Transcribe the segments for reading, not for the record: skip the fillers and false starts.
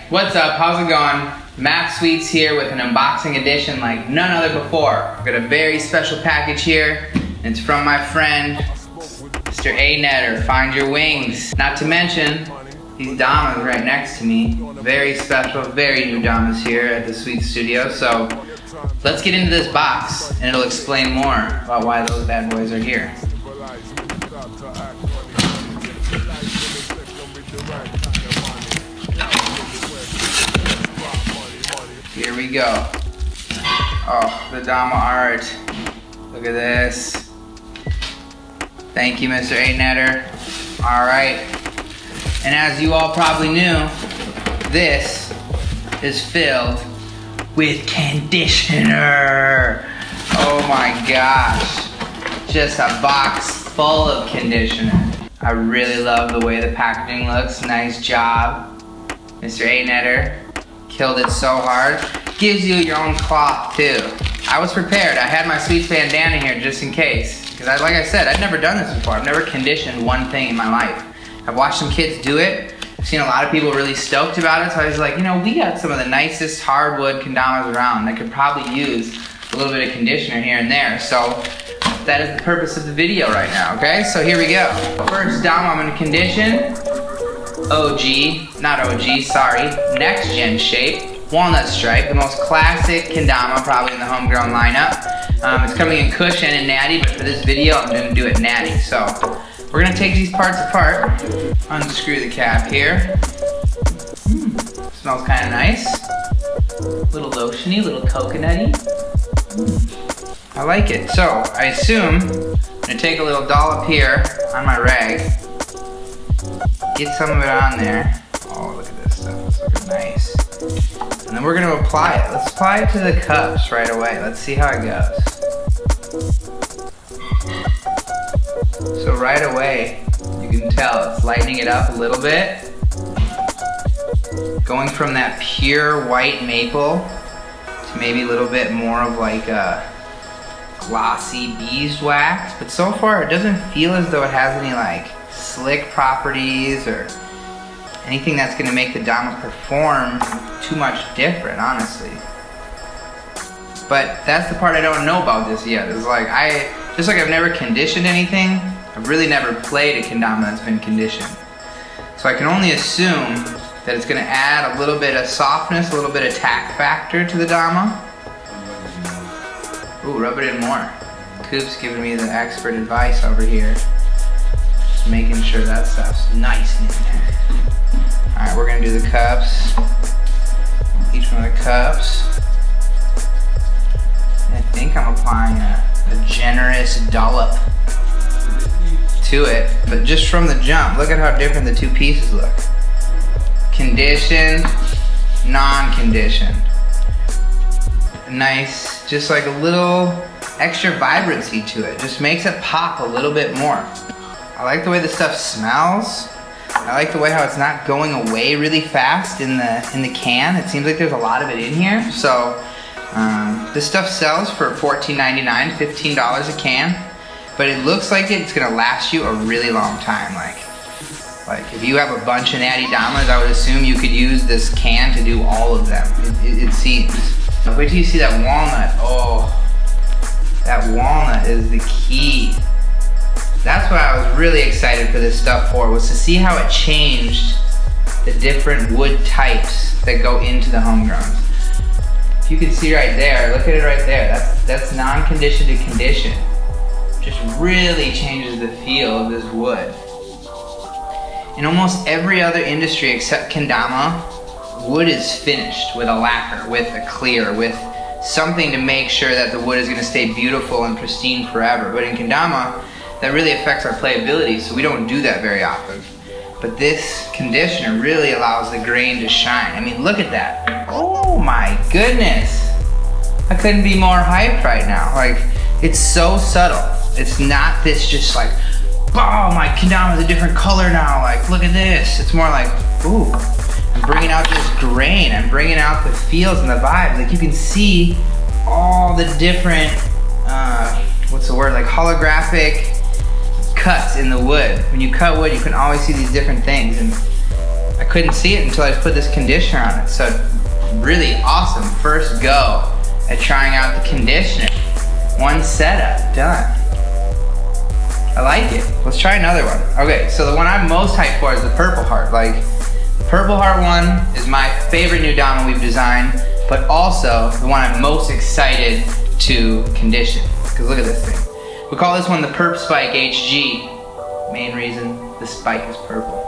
What's up? How's it going? Matt Sweets here with an unboxing edition like none other before. I've got a very special package here. It's from my friend, Mr. Aynedter. Find your wings. Not to mention, these damas right next to me. Very special, very new damas here at the Sweets studio. So let's get into this box and it'll explain more about why those bad boys are here. Here we go. Oh, the Dama art. Look at this. Thank you, Mr. Aynedter. All right. And as you all probably knew, this is filled with Kenditioner. Oh my gosh. Just a box full of conditioner. I really love the way the packaging looks. Nice job, Mr. Aynedter. Killed it so hard. Gives you your own cloth too. I was prepared. I had my Sweets bandana here just in case. Because like I said, I've never done this before. I've never conditioned one thing in my life. I've watched some kids do it. I've seen a lot of people really stoked about it. So I was like, you know, we got some of the nicest hardwood kendamas around that could probably use a little bit of conditioner here and there. So that is the purpose of the video right now, okay? So here we go. First dama I'm gonna condition. Next gen shape, walnut stripe, the most classic kendama probably in the homegrown lineup. It's coming in cushion and natty, but for this video I'm gonna do it natty. So we're gonna take these parts apart, unscrew the cap here. Smells kind of nice. A little lotiony, a little coconutty. I like it. So I assume I'm gonna take a little dollop here on my rag. Get some of it on there. Oh, look at this stuff. It's looking nice. And then we're going to apply it. Let's apply it to the cups right away. Let's see how it goes. So right away, you can tell it's lightening it up a little bit. Going from that pure white maple to maybe a little bit more of like a glossy beeswax. But so far, it doesn't feel as though it has any like slick properties or anything that's going to make the dama perform too much different, honestly. But that's the part I don't know about this yet. It's like just like I've never conditioned anything, I've really never played a kendama that's been conditioned. So I can only assume that it's going to add a little bit of softness, a little bit of tack factor to the dama. Ooh, rub it in more. Coop's giving me the expert advice over here. Making sure that stuff's nice in there. Alright, we're gonna do the cups. Each one of the cups. And I think I'm applying a generous dollop to it. But just from the jump, look at how different the two pieces look. Conditioned, non-conditioned. Nice, just like a little extra vibrancy to it. Just makes it pop a little bit more. I like the way the stuff smells. I like the way how it's not going away really fast in the can. It seems like there's a lot of it in here. So this stuff sells for $14.99, $15 a can. But it looks like it's gonna last you a really long time. Like if you have a bunch of natty damas, I would assume you could use this can to do all of them. It seems. Wait till you see that walnut. Oh, that walnut is the key. That's what I was really excited for this stuff for, was to see how it changed the different wood types that go into the homegrowns. If you can see right there, look at it right there. That's non-conditioned to conditioned. Just really changes the feel of this wood. In almost every other industry except kendama, wood is finished with a lacquer, with a clear, with something to make sure that the wood is going to stay beautiful and pristine forever. But in kendama, that really affects our playability, so we don't do that very often. But this conditioner really allows the grain to shine. I mean, look at that. Oh my goodness. I couldn't be more hyped right now. Like, it's so subtle. It's not this just like, oh, my kendama is a different color now. Like, look at this. It's more like, ooh, I'm bringing out this grain. I'm bringing out the feels and the vibes. Like, you can see all the different, what's the word? Like holographic cuts in the wood. When you cut wood, you can always see these different things, and I couldn't see it until I put this conditioner on it. So really awesome first go at trying out the conditioner. One setup, done. I like it. Let's try another one. Okay, so the one I'm most hyped for is the Purple Heart. Like, the Purple Heart one is my favorite new Dama we've designed, but also the one I'm most excited to condition. Because look at this thing. We call this one the Perp Spike HG. Main reason, the spike is purple.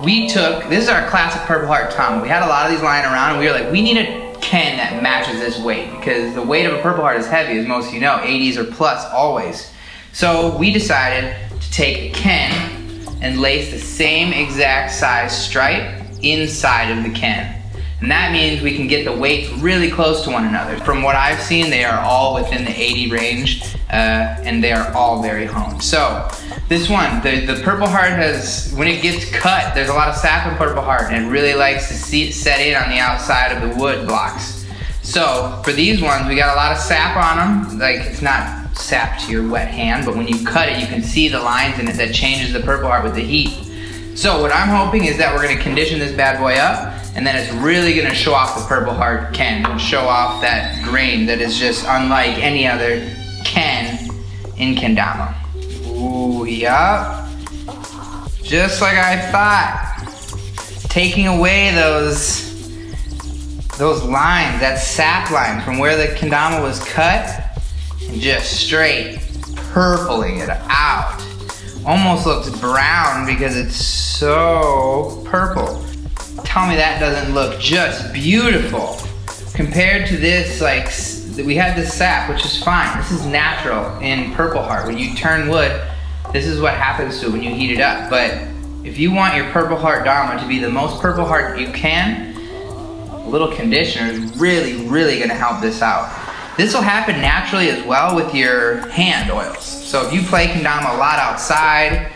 This is our classic Purple Heart Dama. We had a lot of these lying around and we were like, we need a Ken that matches this weight, because the weight of a Purple Heart is heavy, as most of you know, 80s or plus always. So we decided to take a Ken and lace the same exact size stripe inside of the Ken. And that means we can get the weights really close to one another. From what I've seen, they are all within the 80 range, and they are all very honed. So this one, the Purple Heart has, when it gets cut, there's a lot of sap in Purple Heart, and it really likes to set in on the outside of the wood blocks. So for these ones, we got a lot of sap on them. Like, it's not sap to your wet hand, but when you cut it, you can see the lines in it that changes the Purple Heart with the heat. So what I'm hoping is that we're gonna condition this bad boy up, and then it's really gonna show off the Purple Heart Ken and show off that grain that is just unlike any other Ken in Kendama. Ooh, yup. Just like I thought. Taking away those lines, that sap line from where the Kendama was cut, and just straight purpling it out. Almost looks brown because it's so purple. Tell me that doesn't look just beautiful. Compared to this, like, we had this sap, which is fine. This is natural in Purple Heart. When you turn wood, this is what happens to it when you heat it up. But if you want your Purple Heart Dama to be the most Purple Heart you can, a little conditioner is really, really gonna help this out. This will happen naturally as well with your hand oils. So if you play Kendama a lot outside,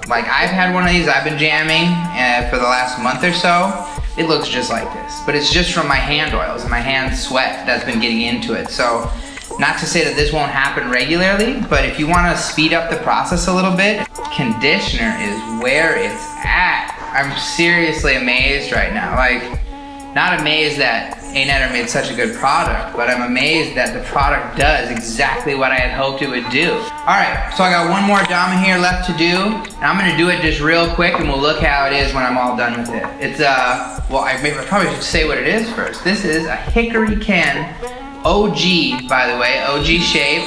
like I've had one of these, I've been jamming for the last month or so, it looks just like this. But it's just from my hand oils and my hand sweat that's been getting into it. So not to say that this won't happen regularly, but if you want to speed up the process a little bit, conditioner is where it's at. I'm seriously amazed right now. Like, not amazed that Aynedter made such a good product, but I'm amazed that the product does exactly what I had hoped it would do. All right, so I got one more Dama here left to do, and I'm gonna do it just real quick, and we'll look how it is when I'm all done with it. It's well, I probably should say what it is first. This is a hickory Ken, OG, by the way, OG shape,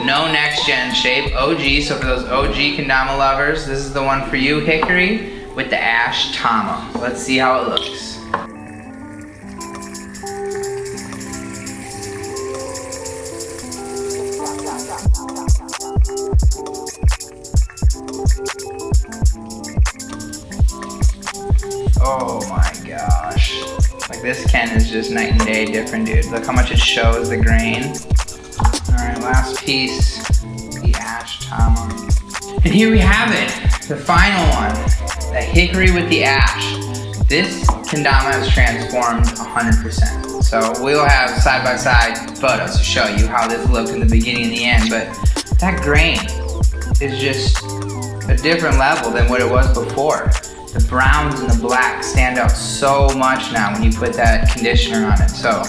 no next gen shape, OG. So for those OG Kendama lovers, this is the one for you, hickory with the ash Tama. Let's see how it looks. Oh my gosh. Like, this Ken is just night and day different, dude. Look how much it shows the grain. Alright, last piece, the ash Tama. And here we have it, the final one, the hickory with the ash. This Kendama has transformed 100%. So we'll have side-by-side photos to show you how this looked in the beginning and the end, but that grain is just a different level than what it was before. The browns and the blacks stand out so much now when you put that conditioner on it. So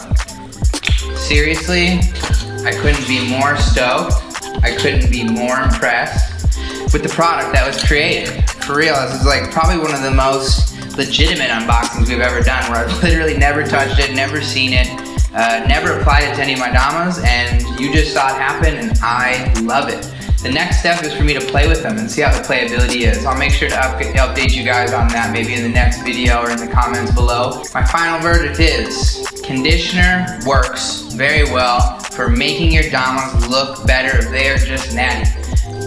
seriously, I couldn't be more stoked. I couldn't be more impressed with the product that was created. For real, this is like probably one of the most legitimate unboxings we've ever done, where I've literally never touched it, never seen it, never applied it to any of my Damas, and you just saw it happen, and I love it. The next step is for me to play with them and see how the playability is. I'll make sure to update you guys on that maybe in the next video or in the comments below. My final verdict is, conditioner works very well for making your Damas look better if they are just natty.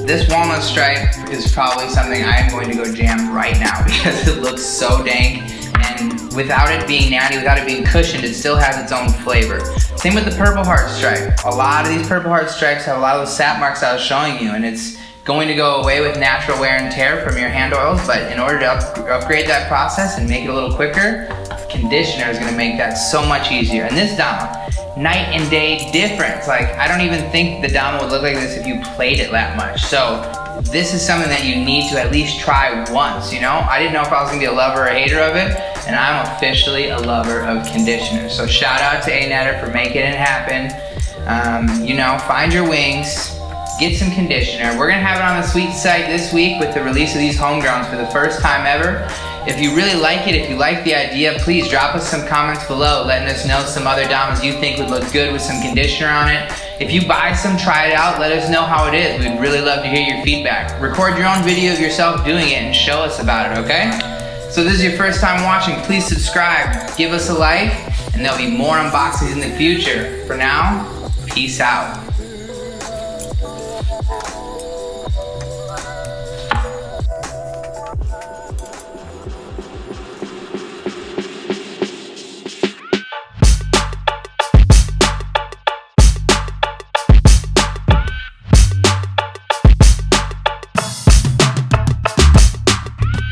This walnut stripe is probably something I'm going to go jam right now because it looks so dank, and without it being natty, without it being cushioned, it still has its own flavor. Same with the Purple Heart stripe. A lot of these Purple Heart stripes have a lot of those sap marks I was showing you, and it's going to go away with natural wear and tear from your hand oils, but in order to upgrade that process and make it a little quicker, conditioner is going to make that so much easier. And this Dama, night and day difference. Like, I don't even think the Dama would look like this if you played it that much. So this is something that you need to at least try once, you know? I didn't know if I was gonna be a lover or a hater of it, and I'm officially a lover of conditioner. So shout out to Aynedter for making it happen. You know, find your wings, get some conditioner. We're gonna have it on the Sweets site this week with the release of these homegrowns for the first time ever. If you really like it, if you like the idea, please drop us some comments below letting us know some other damas you think would look good with some conditioner on it. If you buy some, try it out, let us know how it is. We'd really love to hear your feedback. Record your own video of yourself doing it and show us about it, okay? So if this is your first time watching, please subscribe, give us a like, and there'll be more unboxings in the future. For now, peace out.